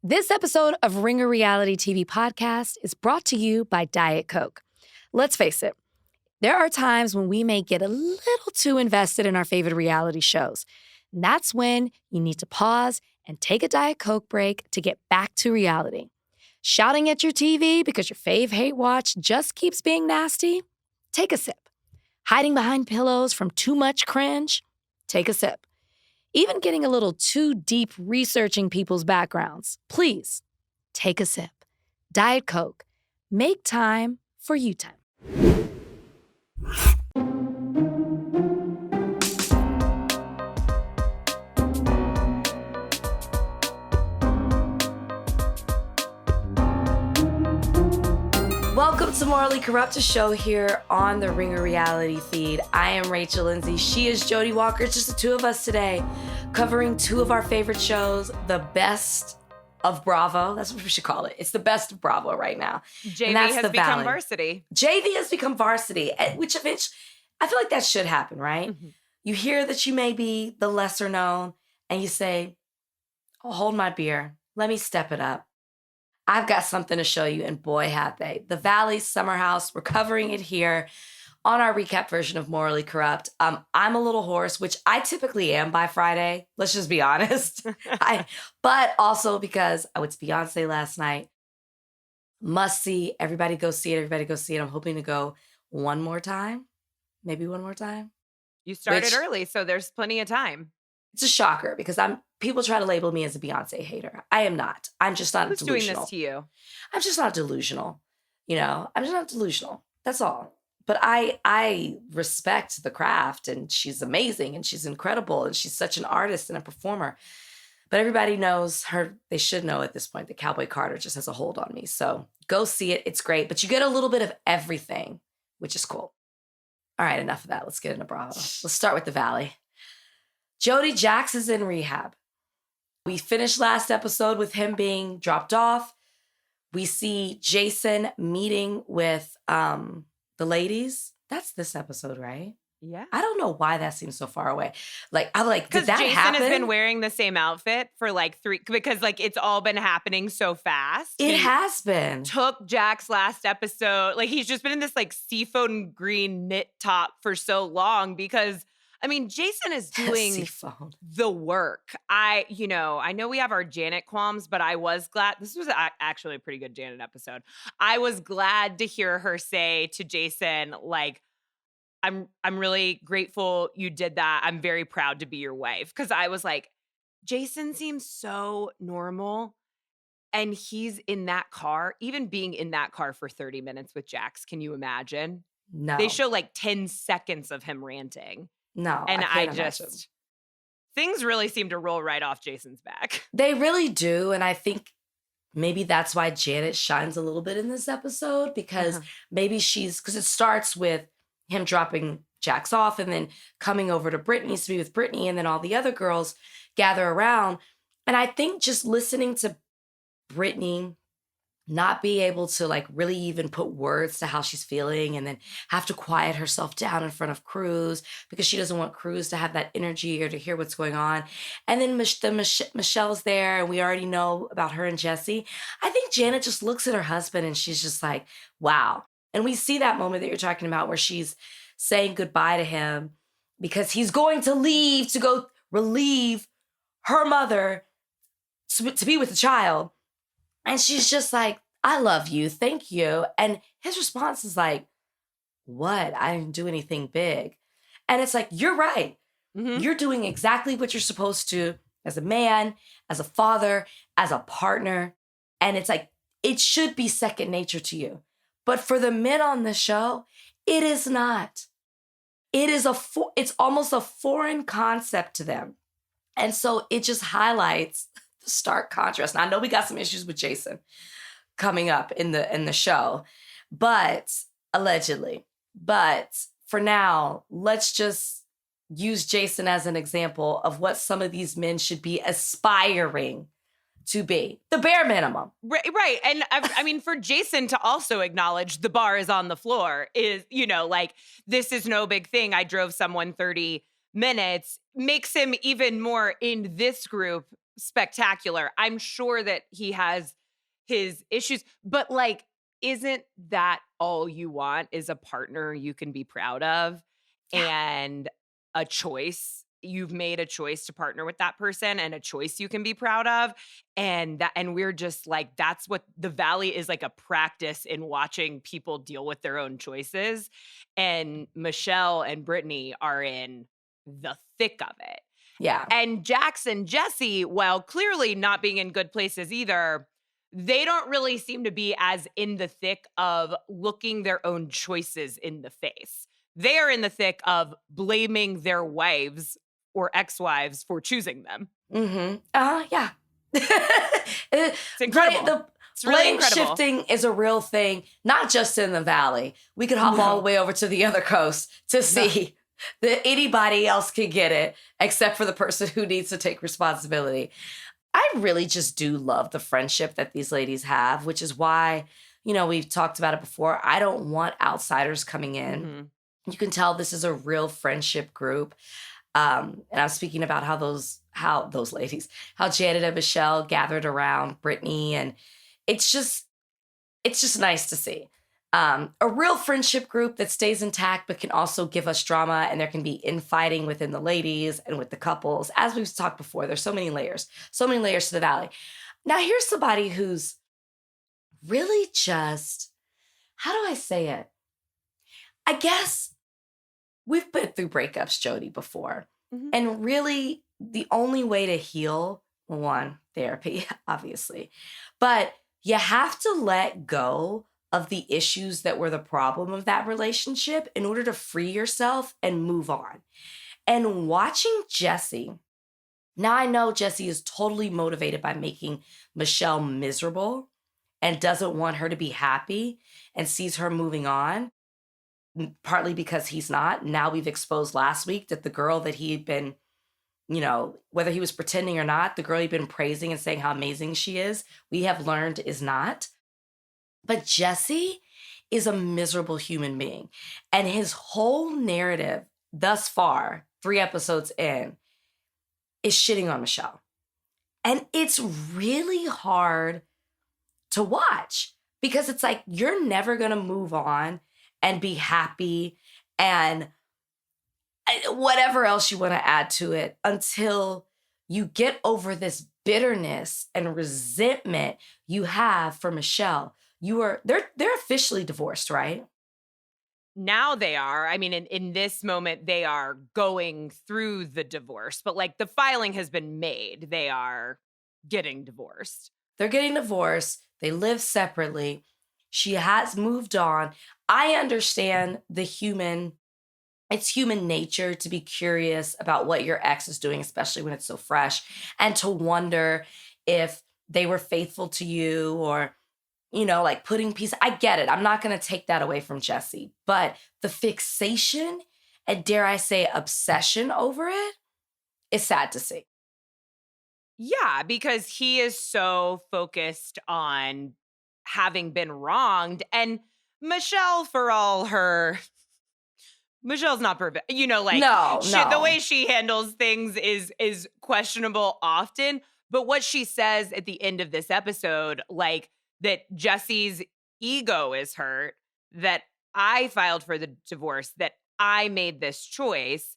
This episode of Ringer Reality TV Podcast is brought to you by Diet Coke. Let's face it, there are times when we may get a little too invested in our favorite reality shows. And that's when you need to pause and take a Diet Coke break to get back to reality. Shouting at your TV because your fave hate watch just keeps being nasty? Take a sip. Hiding behind pillows from too much cringe? Take a sip. Even getting a little too deep researching people's backgrounds? Please, take a sip. Diet Coke. Make time for you time. Welcome to Morally Corrupt, a show here on the Ringer Reality feed. I am Rachel Lindsay. She is Jodi Walker. It's just the two of us today, covering two of our favorite shows, the best of Bravo. That's what we should call it. It's the best of Bravo right now. JV has become varsity. JV has become varsity, which eventually, I feel like that should happen, right? Mm-hmm. You hear that you may be the lesser known, and you say, "I'll hold my beer. Let me step it up. I've got something to show you," and boy, have they. The Valley Summer House, we're covering it here on our recap version of Morally Corrupt. I'm a little hoarse, which I typically am by Friday. Let's just be honest. But also because I went to Beyonce last night. Must see. Everybody go see it. Everybody go see it. I'm hoping to go one more time. Maybe one more time. You started early, so there's plenty of time. It's a shocker because people try to label me as a Beyonce hater. I am not. I'm just not delusional. Who's doing this to you? I'm just not delusional. I'm just not delusional. That's all. But I respect the craft, and she's amazing, and she's incredible, and she's such an artist and a performer. But everybody knows her. They should know at this point that Cowboy Carter just has a hold on me. So go see it. It's great. But you get a little bit of everything, which is cool. All right, enough of that. Let's get into Bravo. Let's start with the Valley. Jodi, Jax is in rehab. We finished last episode with him being dropped off. We see Jason meeting with the ladies. That's this episode, right? Yeah. I don't know why that seems so far away. I'm like, did that Jason happen? Jason has been wearing the same outfit for because it's all been happening so fast. It has been. Took Jack's last episode. He's just been in this seafoam green knit top for so long because Jason is doing the work. I know we have our Janet qualms, but I was glad. This was actually a pretty good Janet episode. I was glad to hear her say to Jason, I'm really grateful you did that. I'm very proud to be your wife. Because I was like, Jason seems so normal. And he's in that car, even being in that car for 30 minutes with Jax. Can you imagine? No. They show 10 seconds of him ranting. No, and I just things really seem to roll right off Jason's back. They really do, and I think maybe that's why Janet shines a little bit in this episode because maybe because it starts with him dropping Jax off and then coming over to Brittany's to be with Brittany, and then all the other girls gather around, and I think just listening to Brittany not be able to really even put words to how she's feeling and then have to quiet herself down in front of Cruz because she doesn't want Cruz to have that energy or to hear what's going on. And then Michelle's there and we already know about her and Jesse. I think Janet just looks at her husband and she's just like, wow. And we see that moment that you're talking about where she's saying goodbye to him because he's going to leave to go relieve her mother to be with the child. And she's just like, I love you. Thank you. And his response is like, what? I didn't do anything big. And it's like, you're right. Mm-hmm. You're doing exactly what you're supposed to as a man, as a father, as a partner. And it's like, it should be second nature to you. But for the men on the show, it is not. It is it's almost a foreign concept to them. And so it just highlights stark contrast. Now, I know we got some issues with Jason coming up in the show, but allegedly. But for now, let's just use Jason as an example of what some of these men should be aspiring to be. The bare minimum. Right. And I mean, for Jason to also acknowledge the bar is on the floor is, this is no big thing. I drove someone 30 minutes makes him even more in this group spectacular. I'm sure that he has his issues, but like, isn't that all you want is a partner you can be proud of Yeah. and a choice? You've made a choice to partner with that person and a choice you can be proud of. And we're just like, that's what the Valley is, like a practice in watching people deal with their own choices. And Michelle and Brittany are in the thick of it. Yeah. And Jax and Jesse, while clearly not being in good places either, they don't really seem to be as in the thick of looking their own choices in the face. They are in the thick of blaming their wives or ex-wives for choosing them. Mm-hmm. Yeah. It's incredible. The It's really blame incredible. shifting is a real thing, not just in the Valley. We could hop all the way over to the other coast to see that anybody else can get it except for the person who needs to take responsibility. I really just do love the friendship that these ladies have, which is why, we've talked about it before. I don't want outsiders coming in. Mm-hmm. You can tell this is a real friendship group. And I'm speaking about how those ladies, how Janet and Michelle gathered around Brittany, and it's just nice to see. A real friendship group that stays intact, but can also give us drama, and there can be infighting within the ladies and with the couples. As we've talked before, there's so many layers to the Valley. Now, here's somebody who's really just, how do I say it? I guess we've been through breakups, Jodi, before. Mm-hmm. And really, the only way to heal, one, therapy, obviously, but you have to let go of the issues that were the problem of that relationship in order to free yourself and move on. And watching Jesse, now I know Jesse is totally motivated by making Michelle miserable and doesn't want her to be happy and sees her moving on, partly because he's not. Now we've exposed last week that the girl that he had been, whether he was pretending or not, the girl he'd been praising and saying how amazing she is, we have learned is not. But Jesse is a miserable human being. And his whole narrative thus far, 3 episodes in, is shitting on Michelle. And it's really hard to watch because it's like, you're never going to move on and be happy and whatever else you want to add to it until you get over this bitterness and resentment you have for Michelle. They're officially divorced, right? Now they are. I mean, in this moment, they are going through the divorce, but like the filing has been made. They are getting divorced. They're getting divorced. They live separately. She has moved on. I understand it's human nature to be curious about what your ex is doing, especially when it's so fresh, and to wonder if they were faithful to you or, like putting peace. I get it. I'm not going to take that away from Jesse, but the fixation and, dare I say, obsession over it is sad to see. Yeah, because he is so focused on having been wronged. And Michelle, for all her, Michelle's not perfect. No. The way she handles things is questionable often. But what she says at the end of this episode, like that Jesse's ego is hurt, that I filed for the divorce, that I made this choice.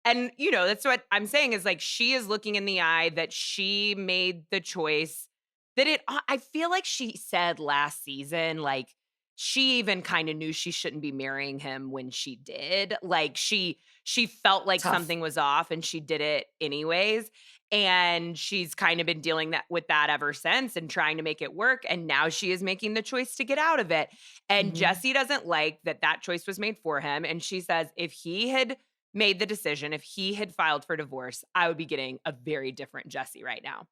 And, that's what I'm saying is like, she is looking in the eye that she made the choice I feel like she said last season, like she even kind of knew she shouldn't be marrying him when she did. Like she felt like something was off and she did it anyways. And she's kind of been dealing with that ever since and trying to make it work. And now she is making the choice to get out of it. And Jesse doesn't like that choice was made for him. And she says, if he had made the decision, if he had filed for divorce, I would be getting a very different Jesse right now.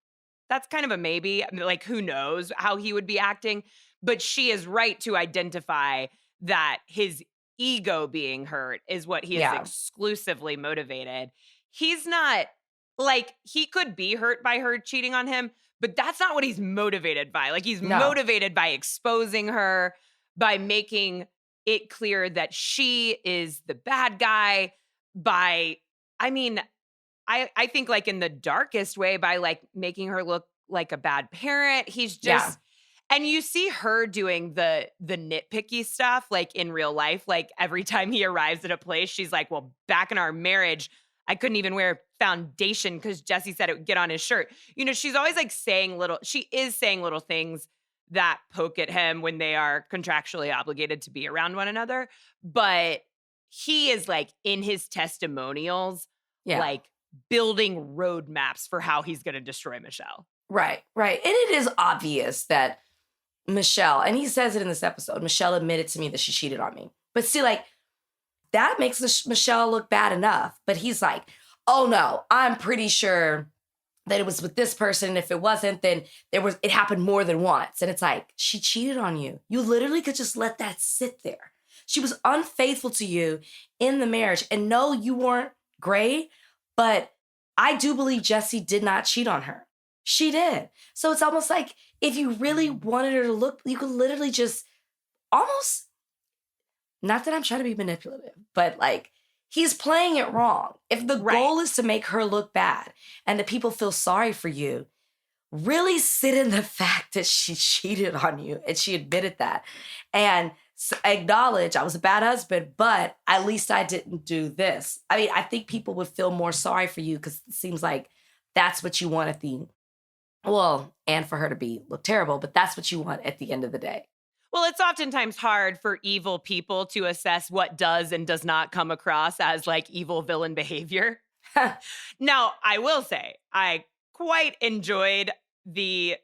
That's kind of a maybe. I mean, like, who knows how he would be acting? But she is right to identify that his ego being hurt is what he is exclusively motivated. He's not, like, he could be hurt by her cheating on him, but that's not what he's motivated by. Like, he's motivated by exposing her, by making it clear that she is the bad guy, I think like in the darkest way by like making her look like a bad parent. He's Yeah. just and you see her doing the nitpicky stuff like in real life. Like every time he arrives at a place, she's like, well, back in our marriage, I couldn't even wear foundation because Jesse said it would get on his shirt. You know, she's always like she is saying little things that poke at him when they are contractually obligated to be around one another. But he is like in his testimonials, Yeah. like building roadmaps for how he's going to destroy Michelle. Right. And it is obvious that Michelle, and he says it in this episode, Michelle admitted to me that she cheated on me. But see, like, that makes Michelle look bad enough. But he's like, oh no, I'm pretty sure that it was with this person. And if it wasn't, then it happened more than once. And it's like, she cheated on you. You literally could just let that sit there. She was unfaithful to you in the marriage. And no, you weren't great, but I do believe Jesse did not cheat on her. She did. So it's almost like if you really wanted her to look, you could literally just almost, not that I'm trying to be manipulative, but like he's playing it wrong. If the goal is to make her look bad and that people feel sorry for you, really sit in the fact that she cheated on you and she admitted that. And acknowledge I was a bad husband, but at least I didn't do this. I mean, I think people would feel more sorry for you because it seems like that's what you want at the, well, and for her to look terrible, but that's what you want at the end of the day. Well, it's oftentimes hard for evil people to assess what does and does not come across as like evil villain behavior. Now, I will say, I quite enjoyed the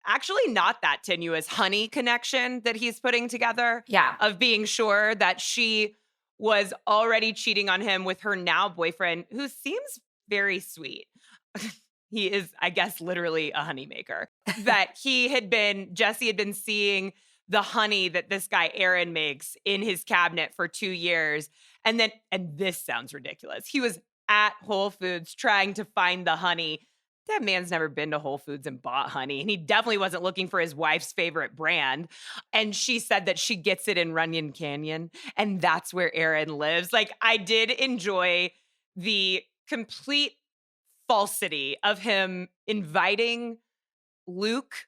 actually not that tenuous honey connection that he's putting together. Yeah. Of being sure that she was already cheating on him with her now boyfriend, who seems very sweet. He is, I guess, literally a honeymaker. That Jesse had been seeing the honey that this guy Aaron makes in his cabinet for 2 years. And this sounds ridiculous. He was at Whole Foods trying to find the honey. That man's never been to Whole Foods and bought honey. And he definitely wasn't looking for his wife's favorite brand. And she said that she gets it in Runyon Canyon. And that's where Aaron lives. Like, I did enjoy the complete falsity of him inviting Luke.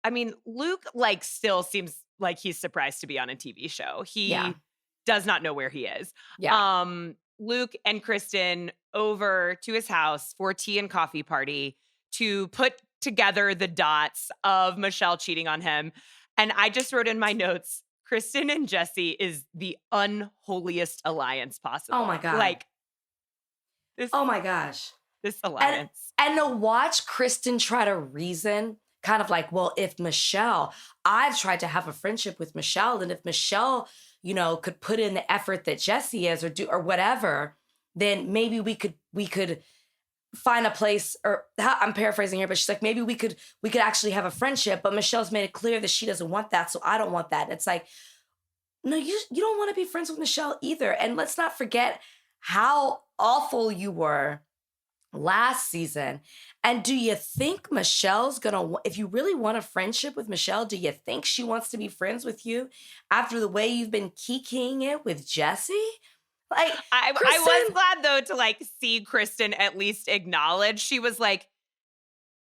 I mean, Luke, like, still seems like he's surprised to be on a TV show. He does not know where he is. Yeah. Luke and Kristen over to his house for tea and coffee party to put together the dots of Michelle cheating on him. And I just wrote in my notes, Kristen and Jesse is the unholiest alliance possible. Oh my God. Like, this. Oh my gosh. This alliance. And to watch Kristen try to reason, kind of like, well, if Michelle, I've tried to have a friendship with Michelle, and if Michelle, you know, could put in the effort that Jesse is or whatever, then maybe we could find a place, or I'm paraphrasing here, but she's like, maybe we could actually have a friendship, but Michelle's made it clear that she doesn't want that, so I don't want that. And it's like, no, you don't want to be friends with Michelle either. And let's not forget how awful you were last season. And do you think Michelle's gonna, if you really want a friendship with Michelle, do you think she wants to be friends with you after the way you've been kikiing it with Jesse? Like, I was glad though to like see Kristen at least acknowledge. She was like,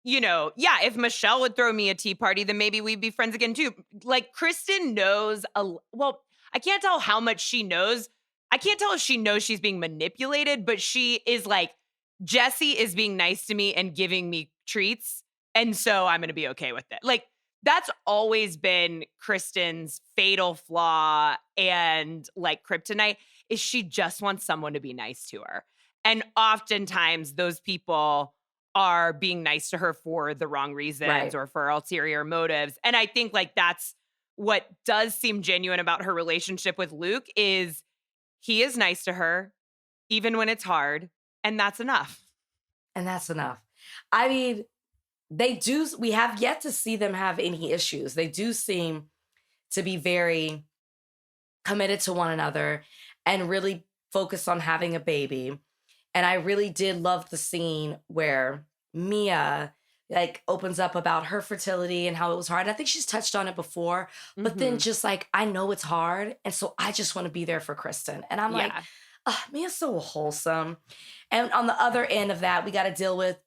you know, yeah, if Michelle would throw me a tea party, then maybe we'd be friends again too. Like, Kristen knows well, I can't tell how much she knows. I can't tell if she knows she's being manipulated, but she is like, Jesse is being nice to me and giving me treats, and so I'm going to be okay with it. Like, that's always been Kristen's fatal flaw and like kryptonite, is she just wants someone to be nice to her. And oftentimes those people are being nice to her for the wrong reasons or for ulterior motives. And I think like that's what does seem genuine about her relationship with Luke is he is nice to her even when it's hard. And that's enough. And that's enough. I mean, we have yet to see them have any issues. They do seem to be very committed to one another and really focused on having a baby. And I really did love the scene where Mia like opens up about her fertility and how it was hard. And I think she's touched on it before, but then just like, I know it's hard. And so I just want to be there for Kristen. And I'm like, Mia's so wholesome. And on the other end of that, we got to deal with,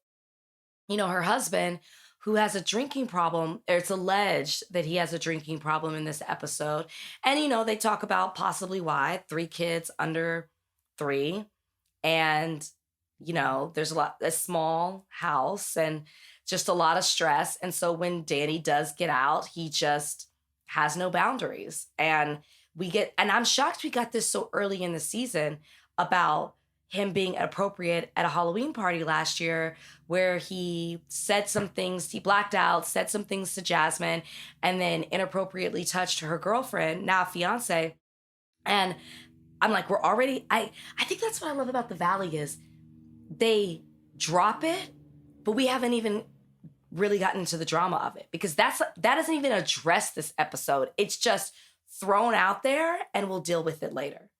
her husband who has a drinking problem. It's alleged that he has a drinking problem in this episode. And, they talk about possibly why 3 kids under 3. And, there's a small house and just a lot of stress. And so when Danny does get out, he just has no boundaries. And I'm shocked we got this so early in the season about him being appropriate at a Halloween party last year where he said some things, he blacked out, said some things to Jasmine, and then inappropriately touched her girlfriend, now fiance. And I'm like, we're already, I think that's what I love about The Valley is they drop it, but we haven't even really gotten into the drama of it because that doesn't even address this episode. It's just thrown out there and we'll deal with it later.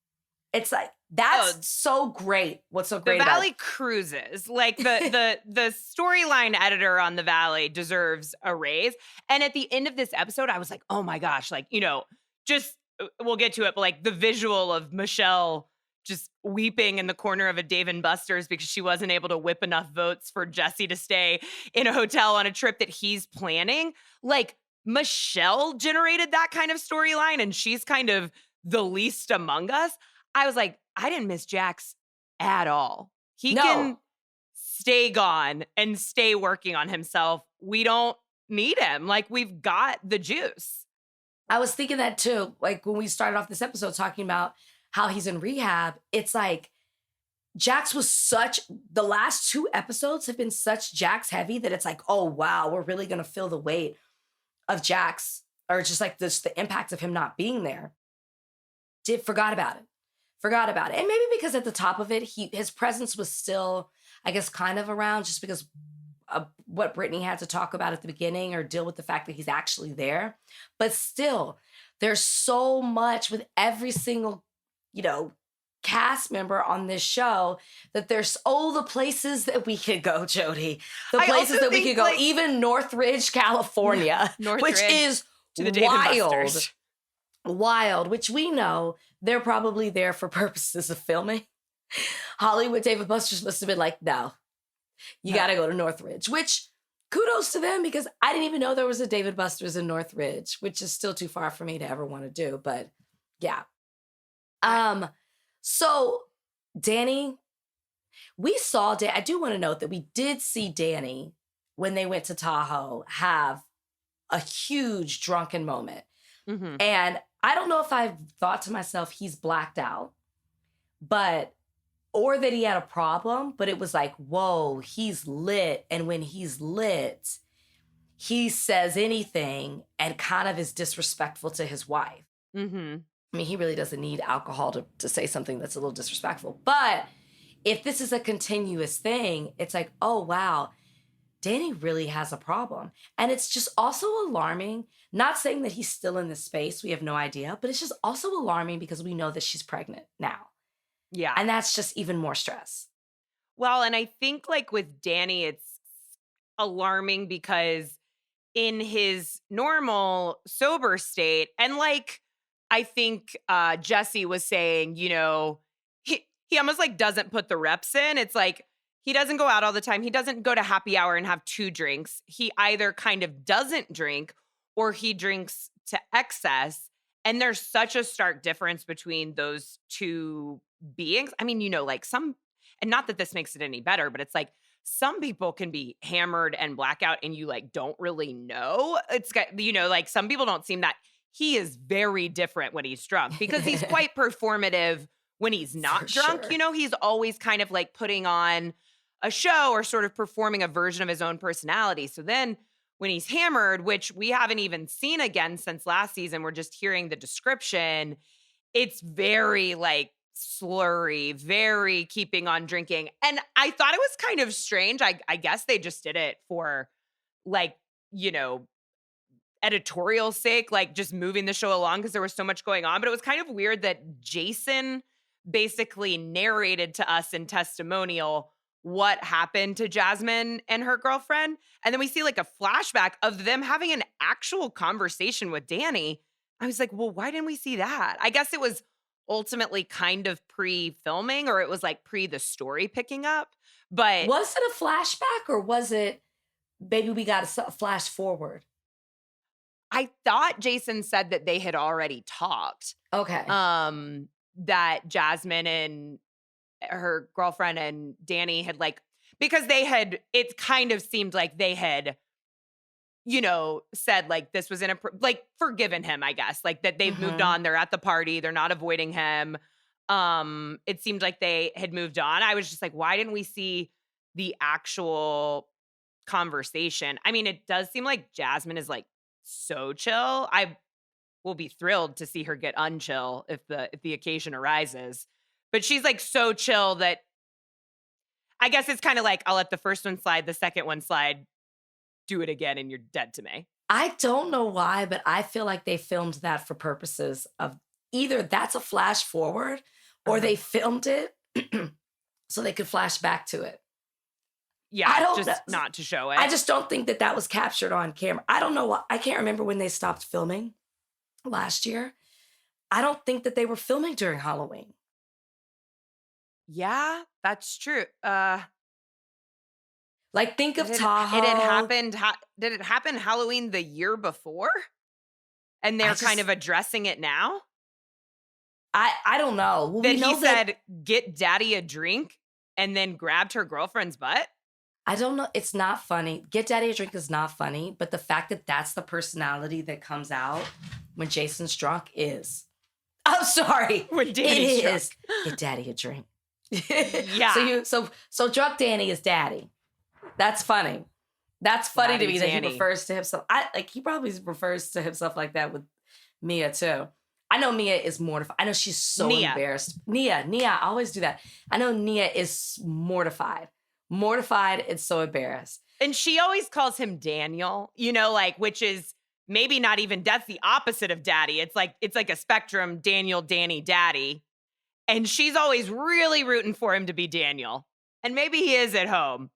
It's like, that's so great. What's so great The about Valley cruises. Like the storyline editor on The Valley deserves a raise. And at the end of this episode, I was like, oh my gosh, like, just we'll get to it, but like the visual of Michelle just weeping in the corner of a Dave & Buster's because she wasn't able to whip enough votes for Jesse to stay in a hotel on a trip that he's planning. Like Michelle generated that kind of storyline and she's kind of the least among us. I was like, I didn't miss Jax at all. He can stay gone and stay working on himself. We don't need him. Like we've got the juice. I was thinking that too. Like when we started off this episode talking about how he's in rehab, it's like Jax was the last 2 episodes have been such Jax heavy that it's like, oh wow, we're really going to feel the weight of Jax or just like the impact of him not being there. Forgot about it. And maybe because at the top of it, his presence was still, I guess, kind of around just because of what Brittany had to talk about at the beginning or deal with the fact that he's actually there. But still, there's so much with every single, cast member on this show that there's the places that we could go, Jodi. The places that we could go, even Northridge, California, which is to the wild. Wild, which we know they're probably there for purposes of filming. Hollywood Dave & Buster's must have been like, no, you got to go to Northridge, which kudos to them because I didn't even know there was a Dave & Buster's in Northridge, which is still too far for me to ever want to do. But yeah. So Danny, I do want to note that we did see Danny when they went to Tahoe have a huge drunken moment. Mm-hmm. And I don't know if I thought to myself, he's blacked out, or that he had a problem, but it was like, whoa, he's lit. And when he's lit, he says anything and kind of is disrespectful to his wife. Mm-hmm. I mean, he really doesn't need alcohol to say something that's a little disrespectful. But if this is a continuous thing, it's like, oh, wow, Danny really has a problem. And it's just also alarming. Not saying that he's still in this space. We have no idea. But it's just also alarming because we know that she's pregnant now. Yeah. And that's just even more stress. Well, and I think like with Danny, it's alarming because in his normal sober state, and like I think Jesse was saying, he almost like doesn't put the reps in. It's like he doesn't go out all the time. He doesn't go to happy hour and have 2 drinks. He either kind of doesn't drink or he drinks to excess. And there's such a stark difference between those 2 beings. I mean, like some, and not that this makes it any better, but it's like some people can be hammered and blackout and you like don't really know. It's got, like some people don't seem that. He is very different when he's drunk because he's quite performative when he's not drunk. Sure. He's always kind of like putting on a show or sort of performing a version of his own personality. So then when he's hammered, which we haven't even seen again since last season, we're just hearing the description. It's very like slurry, very keeping on drinking. And I thought it was kind of strange. I guess they just did it for like, editorial sake, like just moving the show along because there was so much going on. But it was kind of weird that Jason basically narrated to us in testimonial what happened to Jasmine and her girlfriend. And then we see like a flashback of them having an actual conversation with Danny. I was like, well, why didn't we see that? I guess it was ultimately kind of pre-filming, or it was like pre the story picking up. But Was it a flashback or was it maybe we got a flash forward? I thought Jason said that they had already talked. Okay. That Jasmine and her girlfriend and Danny had like, because it kind of seemed like they had, said like this was like forgiven him, I guess, like that they've moved on. They're at the party. They're not avoiding him. It seemed like they had moved on. I was just like, why didn't we see the actual conversation? I mean, it does seem like Jasmine is like so chill. I will be thrilled to see her get unchill if the occasion arises. But she's like so chill that I guess it's kind of like, I'll let the first one slide, the second one slide, do it again, and you're dead to me. I don't know why, but I feel like they filmed that for purposes of either that's a flash forward or they filmed it so they could flash back to it. Yeah, I don't just not to show it. I just don't think that was captured on camera. I don't know why. I can't remember when they stopped filming last year. I don't think that they were filming during Halloween. Yeah, that's true. Like, think of Tahoe. It had happened. Did it happen Halloween the year before? And they're kind of addressing it now? I don't know. Well, that he said, get daddy a drink and then grabbed her girlfriend's butt? I don't know. It's not funny. Get daddy a drink is not funny. But the fact that that's the personality that comes out when Jason's drunk is. I'm sorry. When Danny's drunk. Get daddy a drink. Yeah. So drunk Danny is daddy. That's funny. That's funny Daddy to me that Danny. he refers to himself. He probably refers to himself like that with Mia too. I know Mia is mortified. I know she's so embarrassed. Nia, I always do that. I know Nia is mortified and so embarrassed. And she always calls him Daniel, which is maybe not even, that's the opposite of daddy. It's like a spectrum, Daniel, Danny, daddy. And she's always really rooting for him to be Daniel. And maybe he is at home.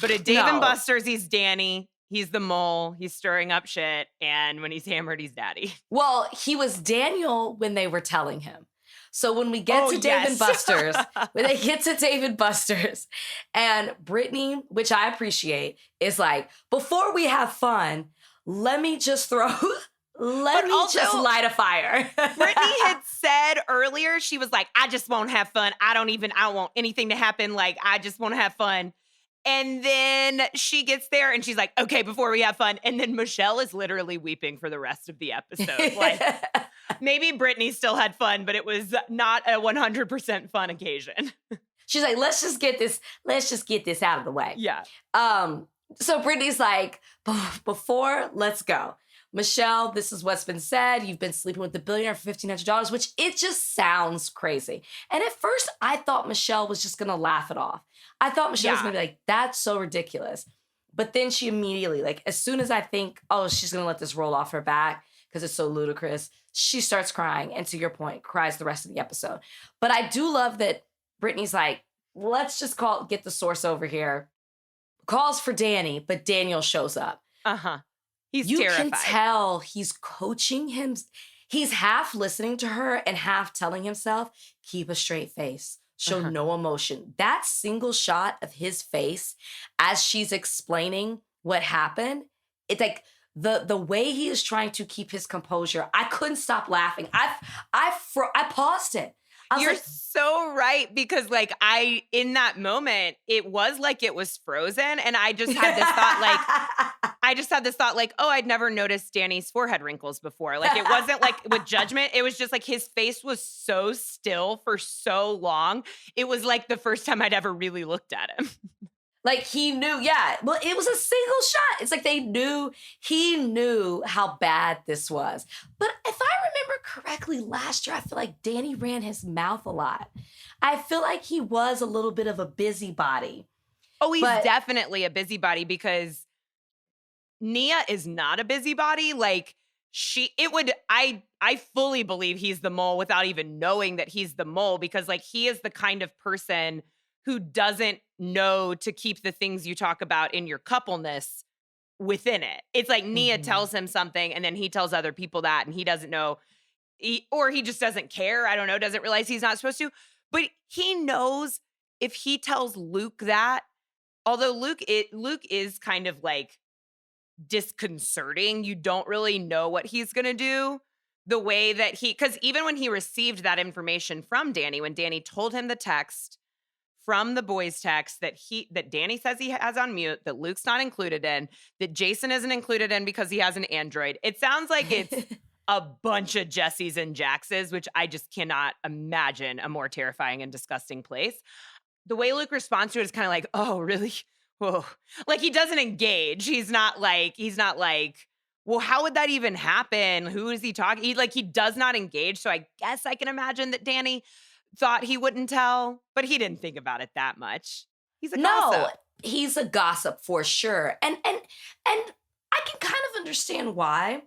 But at Dave and Buster's, he's Danny. He's the mole. He's stirring up shit. And when he's hammered, he's daddy. Well, he was Daniel when they were telling him. So when we get to Dave and Buster's, when they get to Dave and Buster's, and Brittany, which I appreciate, is like, before we have fun, let me just light a fire. Brittany had said earlier, she was like, I just won't have fun. I don't want anything to happen. Like, I just want to have fun. And then she gets there and she's like, okay, before we have fun. And then Michelle is literally weeping for the rest of the episode. Like, maybe Brittany still had fun, but it was not a 100% fun occasion. She's like, let's just get this out of the way. Yeah. So Brittany's like, before, let's go. Michelle, this is what's been said. You've been sleeping with the billionaire for $1,500, which it just sounds crazy. And at first, I thought Michelle was just going to laugh it off. I thought Michelle was going to be like, that's so ridiculous. But then she immediately, like, as soon as I think, oh, she's going to let this roll off her back because it's so ludicrous, she starts crying. And to your point, cries the rest of the episode. But I do love that Brittany's like, let's just get the source over here. Calls for Danny, but Daniel shows up. Uh-huh. He's terrified. You can tell he's coaching him. He's half listening to her and half telling himself, keep a straight face. Show no emotion. That single shot of his face as she's explaining what happened, it's like the way he is trying to keep his composure. I couldn't stop laughing. I paused it. You're so right, because like in that moment, it was like it was frozen. And I just had this thought like, oh, I'd never noticed Danny's forehead wrinkles before. Like, it wasn't like with judgment. It was just like his face was so still for so long. It was like the first time I'd ever really looked at him. Like, he knew, yeah. Well, it was a single shot. It's like he knew how bad this was. But if I remember correctly, last year, I feel like Danny ran his mouth a lot. I feel like he was a little bit of a busybody. Oh, he's definitely a busybody, because Nia is not a busybody. Like, I fully believe he's the mole without even knowing that he's the mole, because like he is the kind of person who doesn't know to keep the things you talk about in your coupleness within it. It's like Nia tells him something and then he tells other people that, and he doesn't know. or he just doesn't care. I don't know, doesn't realize he's not supposed to. But he knows if he tells Luke that, although Luke is kind of like disconcerting. You don't really know what he's going to do. The way that because even when he received that information from Danny, when Danny told him the text from the boys' text that Danny says he has on mute, that Luke's not included in, that Jason isn't included in because he has an Android. It sounds like it's a bunch of Jessies and Jaxes, which I just cannot imagine a more terrifying and disgusting place. The way Luke responds to it is kind of like, oh, really? Whoa. Like he doesn't engage. He's not like, well, how would that even happen? Who is he talking? He does not engage. So I guess I can imagine that Danny thought he wouldn't tell, but he didn't think about it that much. He's a gossip. No, he's a gossip for sure. And I can kind of understand why.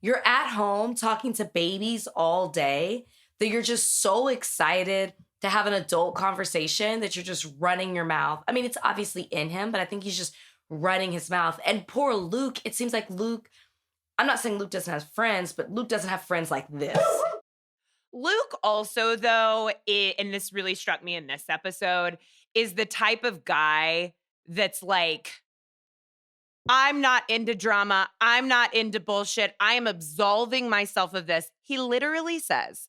You're at home talking to babies all day that you're just so excited to have an adult conversation that you're just running your mouth. I mean, it's obviously in him, but I think he's just running his mouth. And poor Luke, it seems like Luke, I'm not saying Luke doesn't have friends, but Luke doesn't have friends like this. Luke also, though, and this really struck me in this episode, is the type of guy that's like, I'm not into drama. I'm not into bullshit. I am absolving myself of this. He literally says,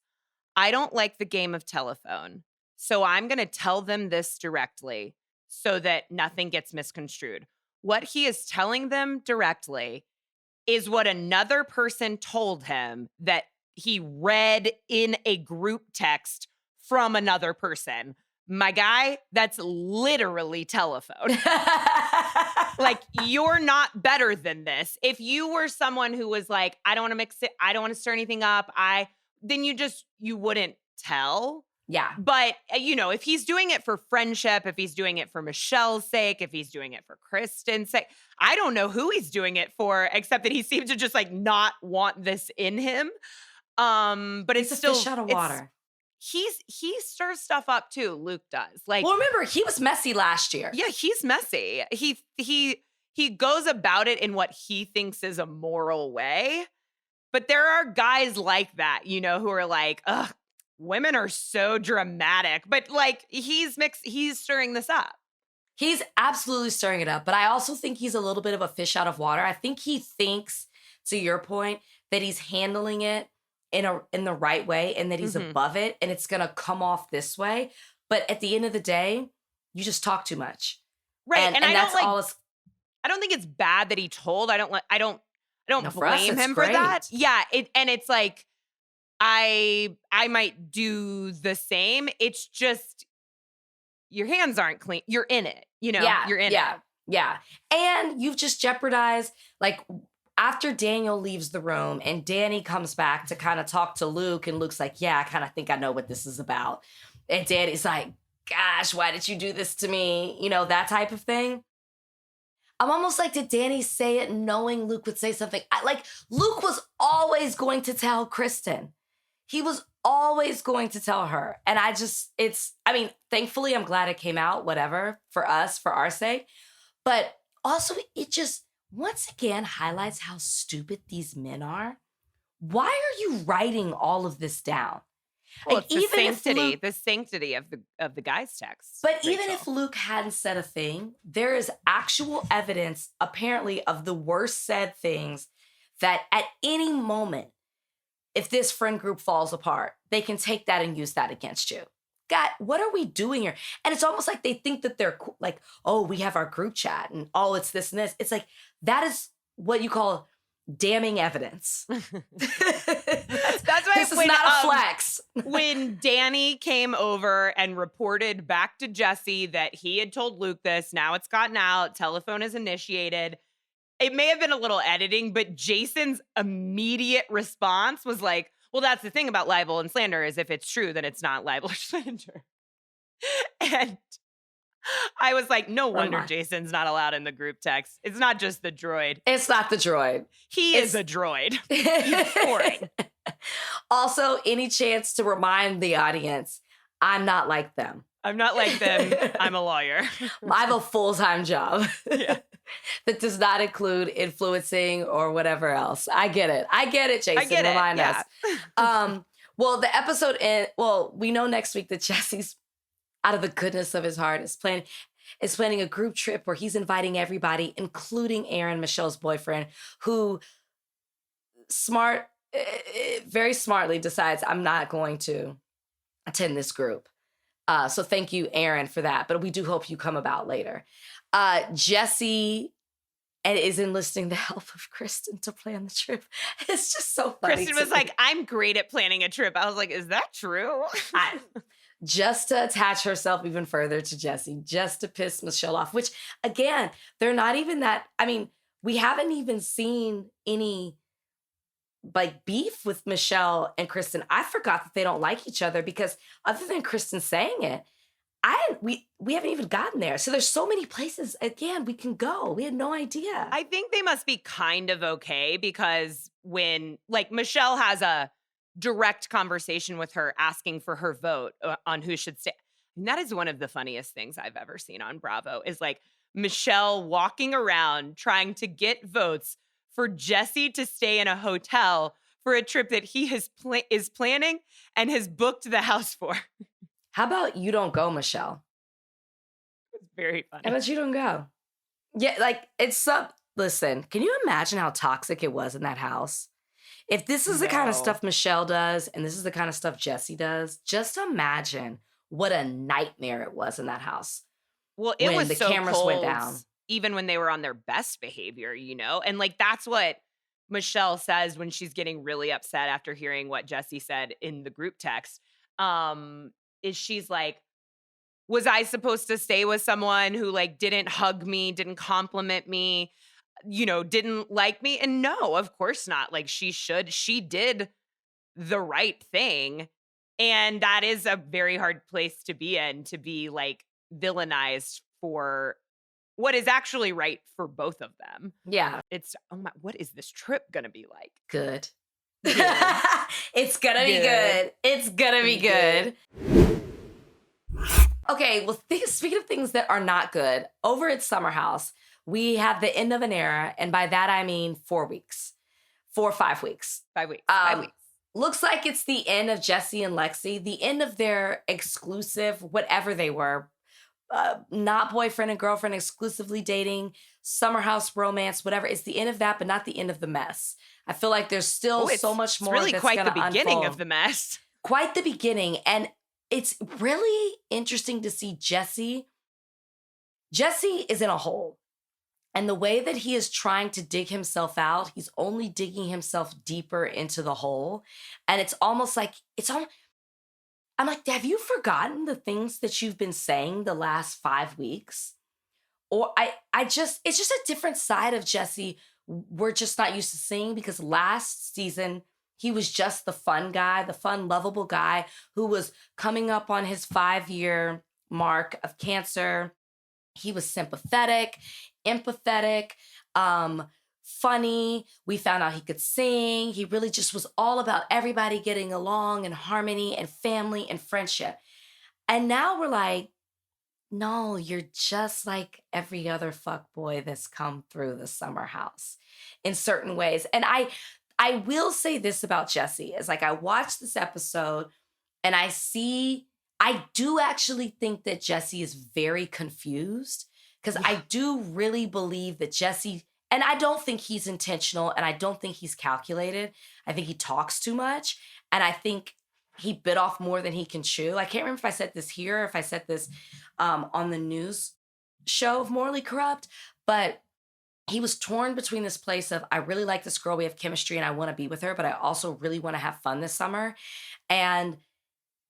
I don't like the game of telephone, so I'm going to tell them this directly so that nothing gets misconstrued. What he is telling them directly is what another person told him that he read in a group text from another person. My guy, that's literally telephone. Like, you're not better than this. If you were someone who was like, I don't want to mix it, I don't want to stir anything up, then you wouldn't tell. Yeah. But, if he's doing it for friendship, if he's doing it for Michelle's sake, if he's doing it for Kristen's sake, I don't know who he's doing it for, except that he seems to just like not want this in him. But it's still a fish out of water. He stirs stuff up too. Luke does. Like, well, remember, he was messy last year. Yeah, he's messy. He goes about it in what he thinks is a moral way. But there are guys like that, who are like, ugh, women are so dramatic. But like, he's stirring this up. He's absolutely stirring it up. But I also think he's a little bit of a fish out of water. I think he thinks, to your point, that he's handling it in the right way and that he's above it and it's going to come off this way. But at the end of the day, you just talk too much. Right. And that's all I don't think it's bad that he told. I don't blame him great. For that. Yeah. It's like, I might do the same. It's just your hands aren't clean. You're in it, Yeah, you're in it. Yeah. And you've just jeopardized, like, after Daniel leaves the room and Danny comes back to kind of talk to Luke, and Luke's like, yeah, I kind of think I know what this is about. And Danny's like, gosh, why did you do this to me? That type of thing. I'm almost like, did Danny say it knowing Luke would say something? Luke was always going to tell Kristen. He was always going to tell her. And thankfully, I'm glad it came out, whatever, for us, for our sake. But also, it just, once again, highlights how stupid these men are. Why are you writing all of this down? Well, it's the sanctity of the guy's text. But Rachel, even if Luke hadn't said a thing, there is actual evidence, apparently, of the worst said things that at any moment, if this friend group falls apart, they can take that and use that against you. God, what are we doing here? And it's almost like they think that they're like, oh, we have our group chat and it's this and this. It's like, that is what you call damning evidence. That's why this is not a flex. When Danny came over and reported back to Jesse that he had told Luke this, now it's gotten out, telephone is initiated. It may have been a little editing, but Jason's immediate response was like, well, that's the thing about libel and slander, is if it's true, then it's not libel or slander. And I was like, no wonder Jason's not allowed in the group text. It's not just the droid. It's not the droid. He is a droid. He's boring. Also, any chance to remind the audience, I'm not like them. I'm not like them. I'm a lawyer. I have a full-time job. Yeah. That does not include influencing or whatever else. I get it. Jason. I get Remind it. us. Well, the episode we know next week that Jesse's out of the goodness of his heart is planning a group trip where he's inviting everybody, including Aaron, Michelle's boyfriend, who very smartly decides, I'm not going to attend this group. So thank you, Aaron, for that. But we do hope you come about later. Jesse is enlisting the help of Kristen to plan the trip. It's just so funny. Kristen was like, I'm great at planning a trip. I was like, is that true? Just to attach herself even further to Jesse, just to piss Michelle off, which, again, they're not even that. I mean, we haven't even seen any beef with Michelle and Kristen. I forgot that they don't like each other because other than Kristen saying it, we haven't even gotten there. So there's so many places, again, we can go. We had no idea. I think they must be kind of okay because when, Michelle has a direct conversation with her asking for her vote on who should stay. And that is one of the funniest things I've ever seen on Bravo is Michelle walking around trying to get votes for Jesse to stay in a hotel for a trip that he is planning and has booked the house for. How about you don't go, Michelle? It's very funny. How about you don't go? Yeah, listen, can you imagine how toxic it was in that house? If this is the kind of stuff Michelle does and this is the kind of stuff Jesse does, just imagine what a nightmare it was in that house. Well, it was the so cameras cold, went down. Even when they were on their best behavior, And that's what Michelle says when she's getting really upset after hearing what Jesse said in the group text. Is she's like, was I supposed to stay with someone who didn't hug me, didn't compliment me, didn't like me? And no, of course not. She did the right thing. And that is a very hard place to be in, to be villainized for what is actually right for both of them. Yeah. It's, oh my, what is this trip going to be like? Good. It's going to be good. It's going to be good. Okay, well, speaking of things that are not good, over at Summer House, we have the end of an era, and by that I mean 4 weeks. 4 or 5 weeks. 5 weeks. 5 weeks. Looks like it's the end of Jesse and Lexi, the end of their exclusive, whatever they were, not boyfriend and girlfriend, exclusively dating, Summer House romance, whatever. It's the end of that, but not the end of the mess. I feel like there's still so much more. It's really quite the beginning unfold. Of the mess. Quite the beginning, and it's really interesting to see Jesse. Jesse is in a hole. And the way that he is trying to dig himself out, he's only digging himself deeper into the hole. And it's almost like, I'm like, have you forgotten the things that you've been saying the last 5 weeks? Or it's just a different side of Jesse we're just not used to seeing, because last season, he was just the fun guy, the fun, lovable guy who was coming up on his 5-year mark of cancer. He was sympathetic, empathetic, funny. We found out he could sing. He really just was all about everybody getting along and harmony and family and friendship. And now we're like, no, you're just like every other fuckboy that's come through the Summer House in certain ways. And I will say this about Jesse is I watched this episode and I do actually think that Jesse is very confused, because I do really believe that Jesse, and I don't think he's intentional and I don't think he's calculated. I think he talks too much, and I think he bit off more than he can chew. I can't remember if I said this here or if I said this on the news show of Morally Corrupt, but he was torn between this place of, I really like this girl, we have chemistry and I want to be with her, but I also really want to have fun this summer. And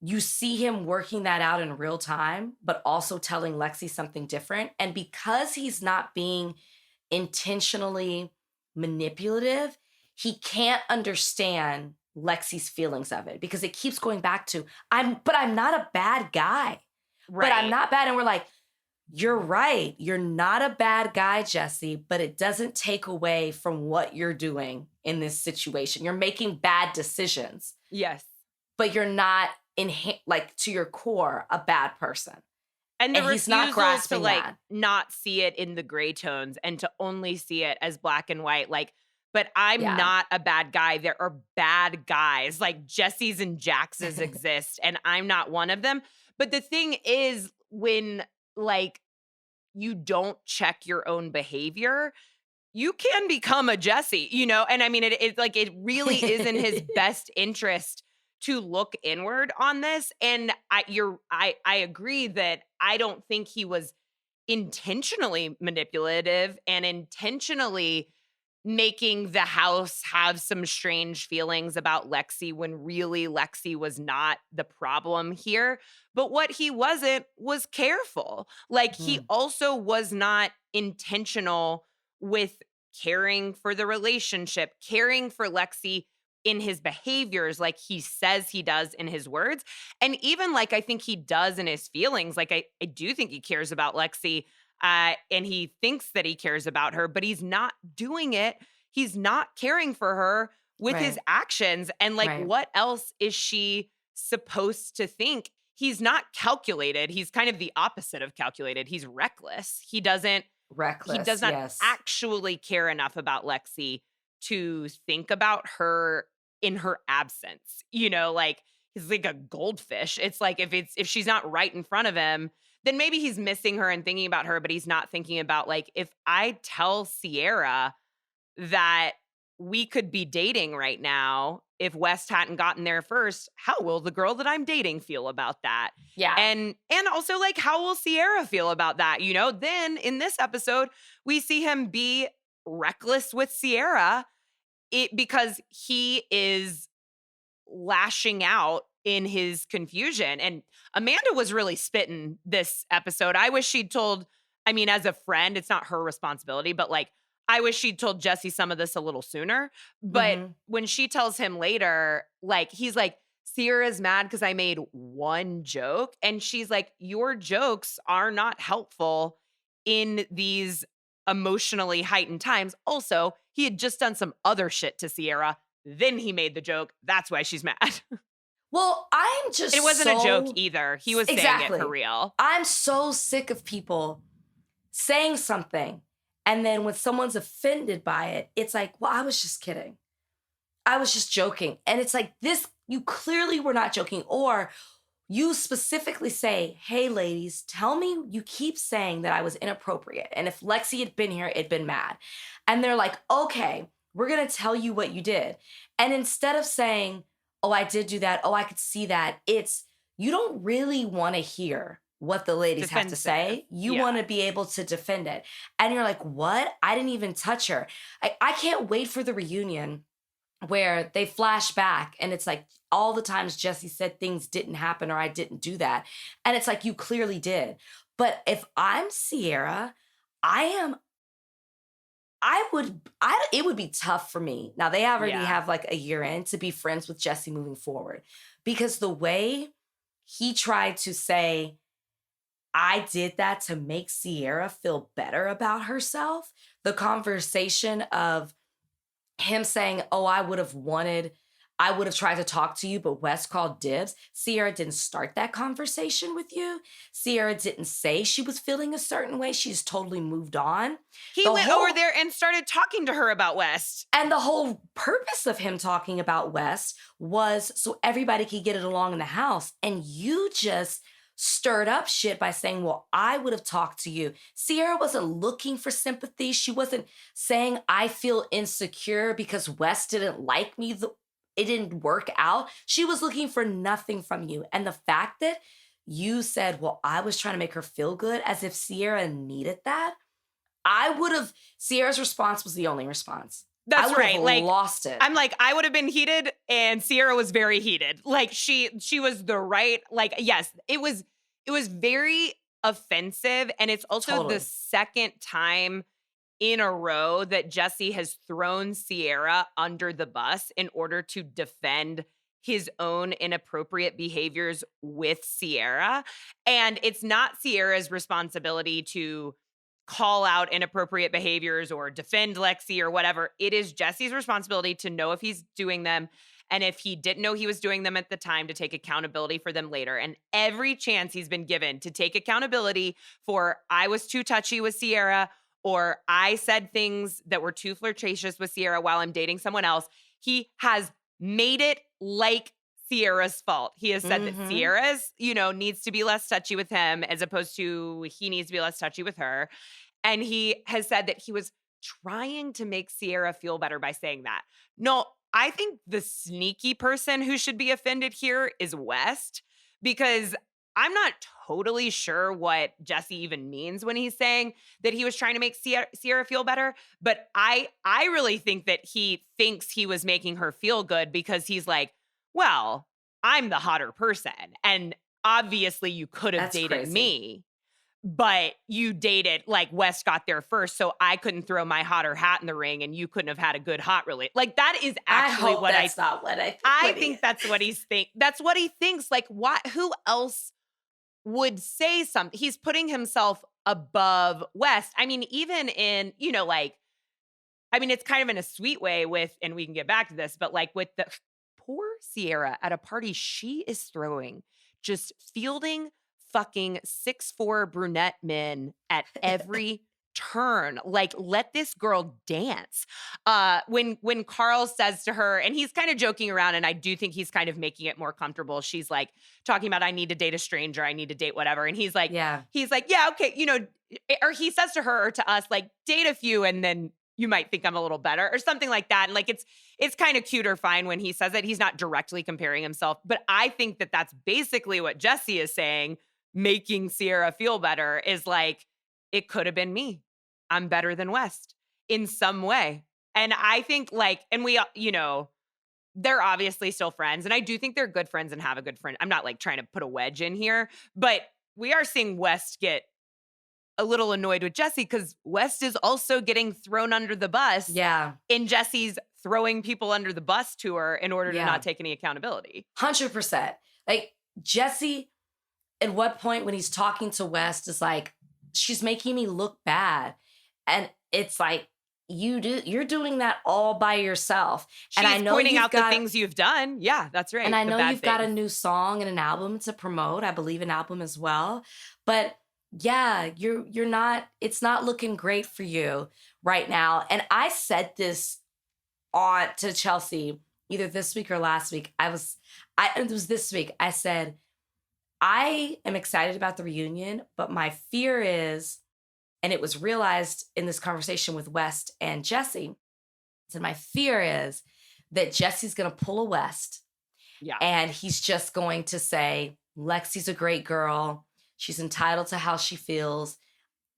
you see him working that out in real time, but also telling Lexi something different. And because he's not being intentionally manipulative, he can't understand Lexi's feelings of it, because it keeps going back to, I'm not a bad guy. Right. But I'm not bad. And we're like, you're right. You're not a bad guy, Jesse, but it doesn't take away from what you're doing in this situation. You're making bad decisions. Yes. But you're not to your core, a bad person. And the he's not refusal grasping to like that. not see it in the gray tones and to only see it as black and white. Like, but I'm not a bad guy. There are bad guys. Like Jesse's and Jax's exist, and I'm not one of them. But the thing is, when like you don't check your own behavior, you can become a Jesse, you know? And I mean, it like, it really is in his best interest to look inward on this. And I agree that I don't think he was intentionally manipulative and intentionally making the house have some strange feelings about Lexi when really Lexi was not the problem here. But what he wasn't was careful. Like he also was not intentional with caring for the relationship, caring for Lexi in his behaviors like he says he does in his words. And even like I think he does in his feelings. Like I do think he cares about Lexi and he thinks that he cares about her, but he's not doing it. He's not caring for her with his actions. And like, what else is she supposed to think? He's not calculated. He's kind of the opposite of calculated. He's reckless. He does not actually care enough about Lexi to think about her in her absence. You know, like he's like a goldfish. It's like if she's not right in front of him, then maybe he's missing her and thinking about her, but he's not thinking about like, if I tell Sierra that we could be dating right now, if West hadn't gotten there first, how will the girl that I'm dating feel about that? Yeah. And also like, how will Sierra feel about that? You know, then in this episode, we see him be reckless with Sierra because he is lashing out in his confusion. And Amanda was really spitting this episode. I wish she'd told, I mean, as a friend, it's not her responsibility, but like, I wish she'd told Jesse some of this a little sooner. But when she tells him later, like, he's like, Sierra's mad because I made one joke. And she's like, your jokes are not helpful in these emotionally heightened times. Also, he had just done some other shit to Sierra. Then he made the joke. That's why she's mad. Well, I'm just It wasn't a joke either. He was saying it for real. I'm so sick of people saying something, and then when someone's offended by it, it's like, well, I was just kidding. I was just joking. And it's like, this, you clearly were not joking. Or you specifically say, hey, ladies, tell me, you keep saying that I was inappropriate. And if Lexi had been here, it'd been mad. And they're like, okay, we're going to tell you what you did. And instead of saying, oh, I did do that, oh, I could see that, it's, you don't really want to hear what the ladies have to say. You want to be able to defend it. And you're like, what? I didn't even touch her. I can't wait for the reunion where they flash back and it's like all the times Jesse said things didn't happen or I didn't do that. And it's like, you clearly did. But if I'm Sierra, it would be tough for me. Now, they already have like a year in to be friends with Jesse moving forward. Because the way he tried to say, I did that to make Sierra feel better about herself. The conversation of him saying, oh, I would have tried to talk to you, but Wes called dibs. Sierra didn't start that conversation with you. Sierra didn't say she was feeling a certain way. She's totally moved on. He went over there and started talking to her about West. And the whole purpose of him talking about West was so everybody could get it along in the house. And you just stirred up shit by saying, well, I would have talked to you. Sierra wasn't looking for sympathy. She wasn't saying, I feel insecure because West didn't like me. It didn't work out. She was looking for nothing from you. And the fact that you said, well, I was trying to make her feel good, as if Sierra needed that, Sierra's response was the only response. That's right. Like, lost it. I'm like, I would have been heated, and Sierra was very heated. Like she was the right. Like, yes, it was very offensive, and it's also the second time in a row that Jesse has thrown Sierra under the bus in order to defend his own inappropriate behaviors with Sierra. And it's not Sierra's responsibility to call out inappropriate behaviors or defend Lexi or whatever. It is Jesse's responsibility to know if he's doing them And if he didn't know he was doing them at the time, to take accountability for them later. And every chance he's been given to take accountability for, I was too touchy with Sierra, or I said things that were too flirtatious with Sierra while I'm dating someone else, he has made it like Sierra's fault. He has said that Sierra's, needs to be less touchy with him as opposed to he needs to be less touchy with her. And he has said that he was trying to make Sierra feel better by saying that. No, I think the sneaky person who should be offended here is West, because I'm not totally sure what Jesse even means when he's saying that he was trying to make Sierra feel better. But I really think that he thinks he was making her feel good because he's like, well, I'm the hotter person. And obviously you could have dated me, but you dated, like, West got there first, so I couldn't throw my hotter hat in the ring and you couldn't have had a good hot relate. Like, that is actually not what I think. I think that's what that's what he thinks. Like, who else would say something? He's putting himself above West. I mean, even in, it's kind of in a sweet way with, and we can get back to this, but like with the poor Sierra at a party she is throwing, just fielding fucking 6'4" brunette men at every turn. Like, let this girl dance. When Carl says to her, and he's kind of joking around, and I do think he's kind of making it more comfortable. She's like talking about, I need to date a stranger, I need to date whatever. And he's like, yeah, okay, or he says to her or to us, like, date a few and then you might think I'm a little better or something like that. And like, it's kind of cute or fine when he says it. He's not directly comparing himself, but I think that that's basically what Jesse is saying, making Sierra feel better, is like, it could have been me. I'm better than West in some way. And I think, like, and we, they're obviously still friends. And I do think they're good friends and have a good friend. I'm not like trying to put a wedge in here, but we are seeing West get a little annoyed with Jesse because West is also getting thrown under the bus. Yeah. In Jesse's throwing people under the bus tour in order to not take any accountability. 100%. Like, Jesse, at what point when he's talking to West, is like, she's making me look bad. And it's like, you're doing that all by yourself. She's and I know pointing out the things you've done. Yeah, that's right. And I know you've got a new song and an album to promote. I believe an album as well. But yeah, you're not, it's not looking great for you right now. And I said this to Chelsea either this week or last week. It was this week. I said, I am excited about the reunion, but my fear is, and it was realized in this conversation with West and Jesse, so my fear is that Jesse's going to pull a West. Yeah. And he's just going to say, Lexi's a great girl. She's entitled to how she feels.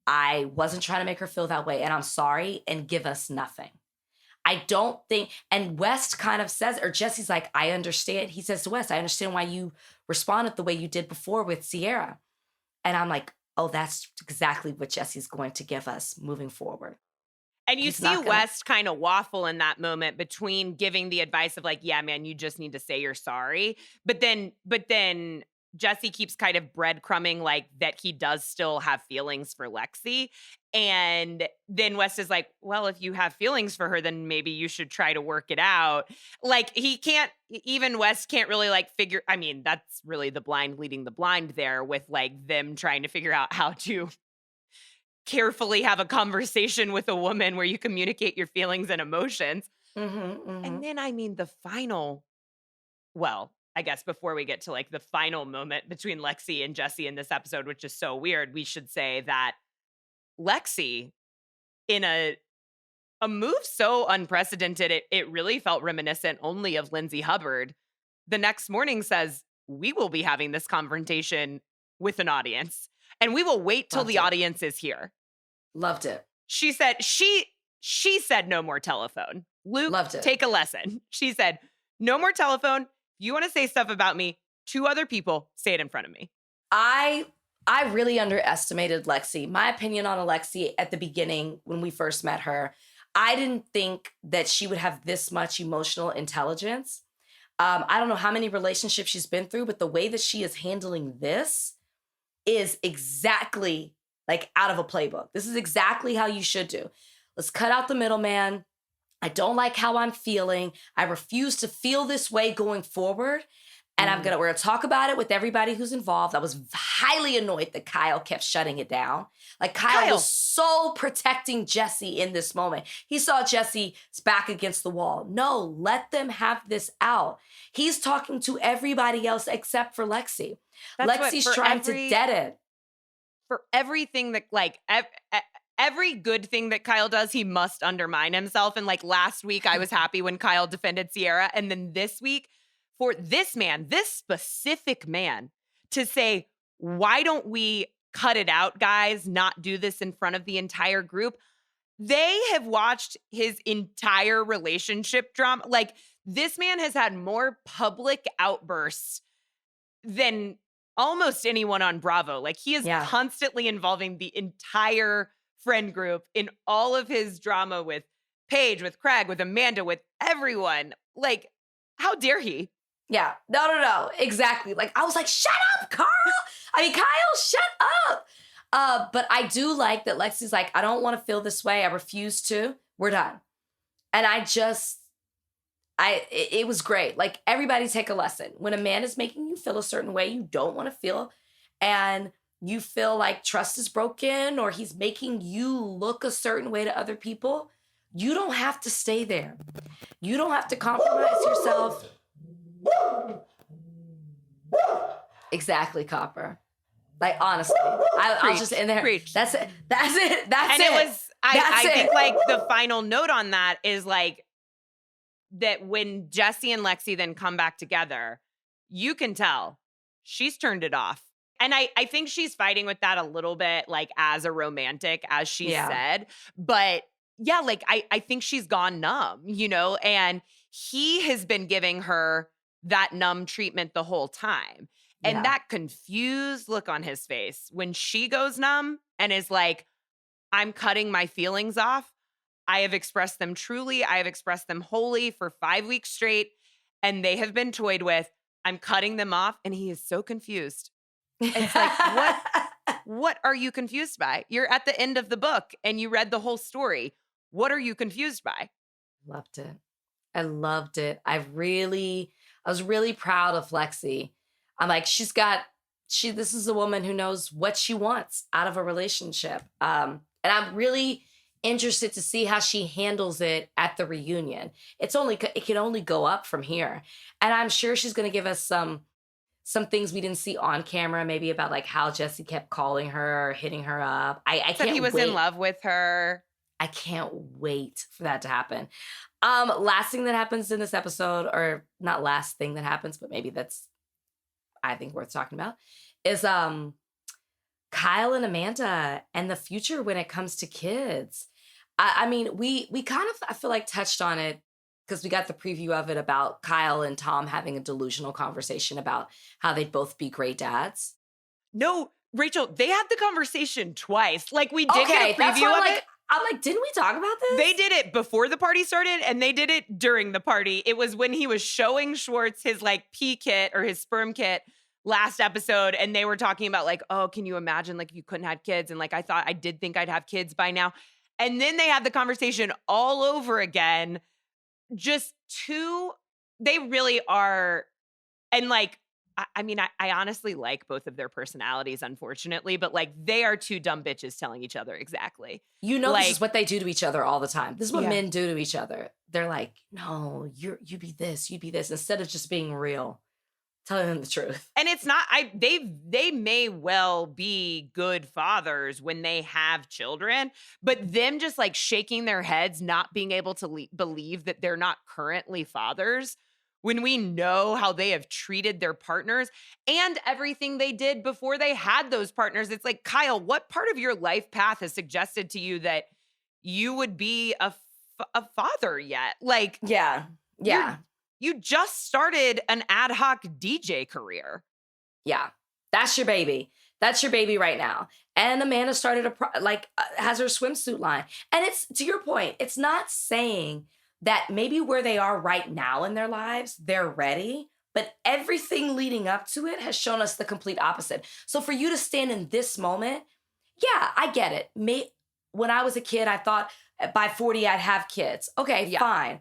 I wasn't trying to make her feel that way, and I'm sorry, and give us nothing. I don't think, and West kind of says, or Jesse's like, I understand. He says to West, I understand why you responded the way you did before with Sierra. And I'm like, oh, that's exactly what Jesse's going to give us moving forward. And you see West kind of waffle in that moment between giving the advice of like, yeah, man, you just need to say you're sorry. But then Jesse keeps kind of breadcrumbing like that he does still have feelings for Lexi. And then West is like, well, if you have feelings for her, then maybe you should try to work it out. Like, even West can't really like figure, I mean, that's really the blind leading the blind there, with like them trying to figure out how to carefully have a conversation with a woman where you communicate your feelings and emotions. And then, I mean, I guess before we get to like the final moment between Lexi and Jesse in this episode, which is so weird, we should say that Lexi, in a move so unprecedented, it really felt reminiscent only of Lindsay Hubbard, the next morning says, we will be having this confrontation with an audience, and we will wait till the audience is here. Loved it. She said, she said no more telephone. Luke, loved it. Take a lesson. She said, no more telephone. If you want to say stuff about me to other people, say it in front of me. I really underestimated Lexi. My opinion on Lexi at the beginning when we first met her, I didn't think that she would have this much emotional intelligence. I don't know how many relationships she's been through, but the way that she is handling this is exactly like out of a playbook. This is exactly how you should do. Let's cut out the middleman. I don't like how I'm feeling. I refuse to feel this way going forward. And we're gonna talk about it with everybody who's involved. I was highly annoyed that Kyle kept shutting it down. Like Kyle was so protecting Jesse in this moment. He saw Jesse's back against the wall. No, let them have this out. He's talking to everybody else except for Lexi. Lexi's trying to dead it. For everything that, like, every good thing that Kyle does, he must undermine himself. And like last week, I was happy when Kyle defended Sierra. And then this week, for this man, this specific man, to say, why don't we cut it out, guys, not do this in front of the entire group? They have watched his entire relationship drama. Like, this man has had more public outbursts than almost anyone on Bravo. Like, he is constantly involving the entire friend group in all of his drama with Paige, with Craig, with Amanda, with everyone. Like, how dare he? Yeah, no, exactly. Like, I was like, shut up, Carl. I mean, Kyle, shut up. But I do like that Lexi's like, I don't want to feel this way. I refuse to. We're done. And it was great. Like, everybody take a lesson. When a man is making you feel a certain way you don't want to feel, and you feel like trust is broken, or he's making you look a certain way to other people, you don't have to stay there. You don't have to compromise yourself. Exactly, Copper. Like, honestly, I was just in there. Preach. That's it. I think like the final note on that is like that when Jesse and Lexi then come back together, you can tell she's turned it off. And I think she's fighting with that a little bit, like as a romantic, as she said. But yeah, like I think she's gone numb, you know, and he has been giving her that numb treatment the whole time. And that confused look on his face when she goes numb and is like, I'm cutting my feelings off. I have expressed them truly. I have expressed them wholly for 5 weeks straight, and they have been toyed with. I'm cutting them off. And he is so confused. It's like, what are you confused by? You're at the end of the book and you read the whole story. What are you confused by? Loved it. I loved it. I was really proud of Lexi. I'm like, this is a woman who knows what she wants out of a relationship. And I'm really interested to see how she handles it at the reunion. It can only go up from here. And I'm sure she's going to give us some things we didn't see on camera, maybe about like how Jesse kept calling her or hitting her up. I can't wait. He was in love with her. I can't wait for that to happen. Last thing that happens in this episode, or not last thing that happens, but maybe that's, I think, worth talking about, is Kyle and Amanda and the future when it comes to kids. I mean, we kind of, I feel like, touched on it because we got the preview of it about Kyle and Tom having a delusional conversation about how they'd both be great dads. No, Rachel, they had the conversation twice. Like, we did get a preview of it. I'm like, didn't we talk about this? They did it before the party started, and they did it during the party. It was when he was showing Schwartz his like pee kit or his sperm kit last episode, and they were talking about like, oh, can you imagine like if you couldn't have kids? And like, I did think I'd have kids by now. And then they had the conversation all over again. They really are. And like, I mean, I honestly like both of their personalities, unfortunately, but like they are two dumb bitches telling each other exactly. You know, like, this is what they do to each other all the time. This is what men do to each other. They're like, no, you be this, instead of just being real, telling them the truth. And it's not, they may well be good fathers when they have children, but them just like shaking their heads, not being able to believe that they're not currently fathers, when we know how they have treated their partners and everything they did before they had those partners. It's like, Kyle, what part of your life path has suggested to you that you would be a father yet? Like, yeah. You just started an ad hoc DJ career. Yeah, that's your baby. That's your baby right now. And Amanda started has her swimsuit line. And it's, to your point, it's not saying that maybe where they are right now in their lives, they're ready, but everything leading up to it has shown us the complete opposite. So for you to stand in this moment, yeah, I get it. when I was a kid, I thought by 40 I'd have kids. Okay, fine.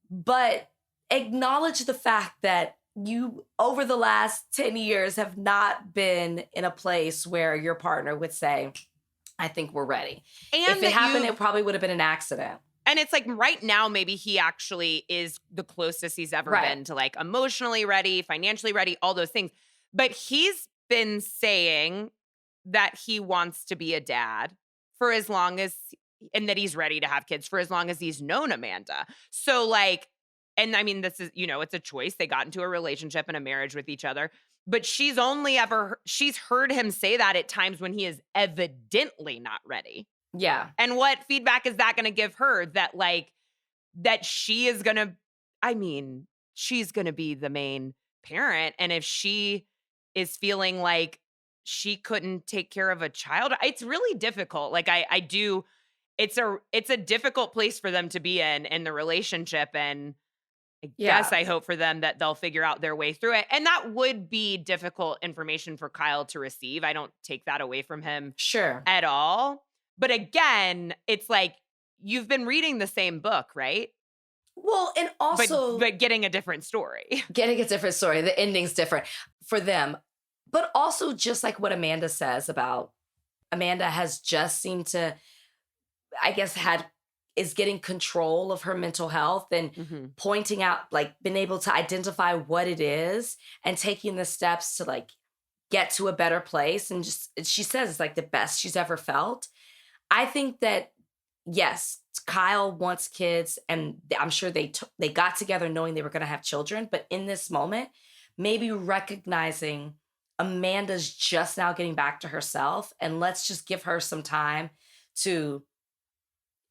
But acknowledge the fact that you, over the last 10 years, have not been in a place where your partner would say, I think we're ready. And if it happened, it probably would have been an accident. And it's like right now, maybe he actually is the closest he's ever been to like emotionally ready, financially ready, all those things. But he's been saying that he wants to be a dad for as long as, and that he's ready to have kids for as long as he's known Amanda. So like, and I mean, this is, you know, it's a choice. They got into a relationship and a marriage with each other. But she's heard him say that at times when he is evidently not ready. Yeah. And what feedback is that going to give her that like, that she is going to, I mean, she's going to be the main parent. And if she is feeling like she couldn't take care of a child, it's really difficult. Like it's a difficult place for them to be in the relationship. And I guess I hope for them that they'll figure out their way through it. And that would be difficult information for Kyle to receive. I don't take that away from him at all. But again, it's like, you've been reading the same book, right? Well, and also... But getting a different story. Getting a different story. The ending's different for them. But also just like what Amanda says about... Amanda has just seemed to, I guess, is getting control of her mental health and pointing out, like, been able to identify what it is and taking the steps to, like, get to a better place. And just, she says it's, like, the best she's ever felt. I think that, yes, Kyle wants kids, and I'm sure they got together knowing they were going to have children. But in this moment, maybe recognizing Amanda's just now getting back to herself, and let's just give her some time to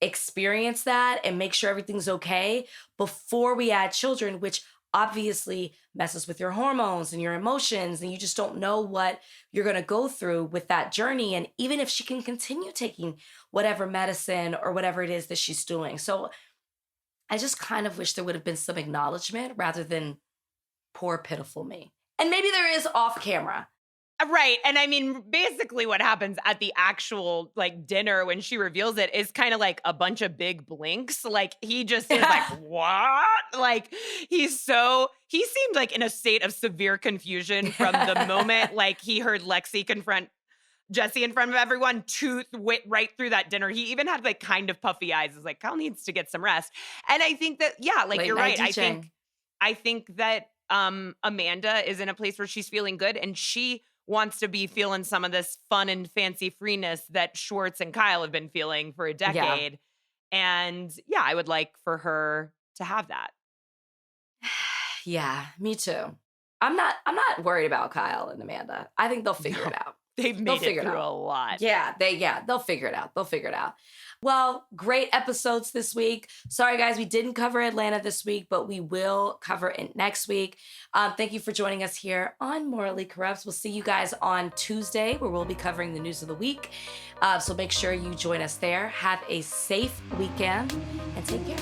experience that and make sure everything's okay before we add children, which obviously messes with your hormones and your emotions, and you just don't know what you're going to go through with that journey. And even if she can continue taking whatever medicine or whatever it is that she's doing. So I just kind of wish there would have been some acknowledgement rather than poor, pitiful me. And maybe there is off camera. Right. And I mean, basically what happens at the actual like dinner when she reveals it is kind of like a bunch of big blinks. Like he just is like, what? Like he seemed like in a state of severe confusion from the moment like he heard Lexi confront Jesse in front of everyone right through that dinner. He even had like kind of puffy eyes. It's like, Kyle needs to get some rest. And I think that, yeah, like you're right. I think that Amanda is in a place where she's feeling good and she wants to be feeling some of this fun and fancy freeness that Schwartz and Kyle have been feeling for a decade. Yeah. And yeah, I would like for her to have that. Yeah, me too. I'm not worried about Kyle and Amanda. I think they'll figure it out. They've made it through a lot. Yeah, they'll figure it out. They'll figure it out. Well, great episodes this week. Sorry, guys, we didn't cover Atlanta this week, but we will cover it next week. Thank you for joining us here on Morally Corrupt. We'll see you guys on Tuesday, where we'll be covering the news of the week. So make sure you join us there. Have a safe weekend and take care.